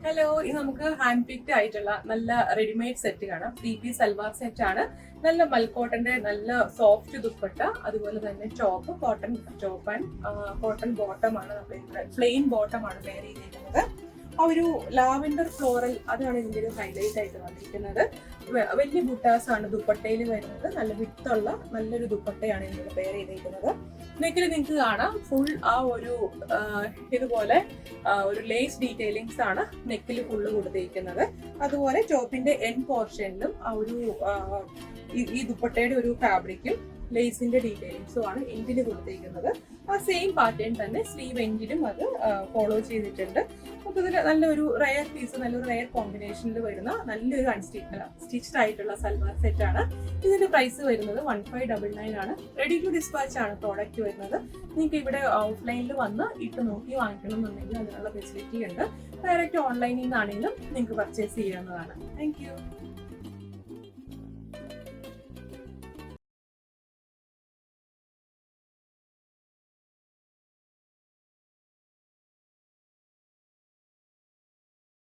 Hello, ഇത് നമുക്ക് hand picked ആയിട്ടുള്ള നല്ല റെഡിമെയ്ഡ് സെറ്റ് കാണാം. 3 പീസ് സൽവാർ സെറ്റ് ആണ്. നല്ല മൽക്കോട്ടന്റെ നല്ല സോഫ്റ്റ് ദുപ്പട്ട, അതുപോലെ തന്നെ top cotton top and cotton bottom ആണ്. നമ്മൾ പ്ലെയിൻ ബോട്ടം ആണ് വെയർ ചെയ്തിരിക്കുന്നത്. ആ ഒരു ലാവെൻഡർ ഫ്ലോറൽ അതാണ് ഇതിന്റെ ഒരു ഹൈലൈറ്റ് ആയിട്ട് വന്നിരിക്കുന്നത്. വലിയ ബുട്ടാസ് ആണ് ദുപ്പട്ടയിൽ വരുന്നത്. നല്ല വിത്തുള്ള നല്ലൊരു ദുപ്പട്ടയാണ് ഇതിൽ വെയർ ചെയ്തിരിക്കുന്നത്. നെക്കിൽ നിങ്ങൾക്ക് കാണാം ഫുൾ ആ ഒരു ഇതുപോലെ ഒരു ലേസ് ഡീറ്റെയിലിങ്സ് ആണ് നെക്കിൽ ഫുള്ള് കൊടുത്തിരിക്കുന്നത്. അതുപോലെ ടോപ്പിന്റെ എൻ പോർഷനിലും ആ ഒരു ഈ ദുപ്പട്ടയുടെ ഒരു ഫാബ്രിക്കും ലേസിന്റെ ഡീറ്റെയിലിങ്സും ആണ് എൻഡിന് കൊടുത്തിരിക്കുന്നത്. ആ സെയിം പാറ്റേൺ തന്നെ സ്ലീവ് എൻഡിലും അത് ഫോളോ ചെയ്തിട്ടുണ്ട്. മൊത്തത്തിൽ നല്ലൊരു റയർ പീസ്, നല്ലൊരു റയർ കോമ്പിനേഷനിൽ വരുന്ന നല്ലൊരു സ്റ്റിച്ച്ഡ് ആയിട്ടുള്ള സൽവാർ സെറ്റ് ആണ്. ഇതിന്റെ പ്രൈസ് വരുന്നത് 1599 ആണ്. റെഡി ടു ഡിസ്പാച്ച് ആണ് പ്രോഡക്റ്റ് വരുന്നത്. നിങ്ങൾക്ക് ഇവിടെ ഓഫ്ലൈനിൽ വന്ന് ഇട്ട് നോക്കി വാങ്ങിക്കണം എന്നുണ്ടെങ്കിൽ അതിനുള്ള ഫെസിലിറ്റി ഉണ്ട്. ഡയറക്റ്റ് ഓൺലൈനിൽ നിന്നാണെങ്കിലും നിങ്ങൾക്ക് പർച്ചേസ് ചെയ്യാവുന്നതാണ്. Thank you.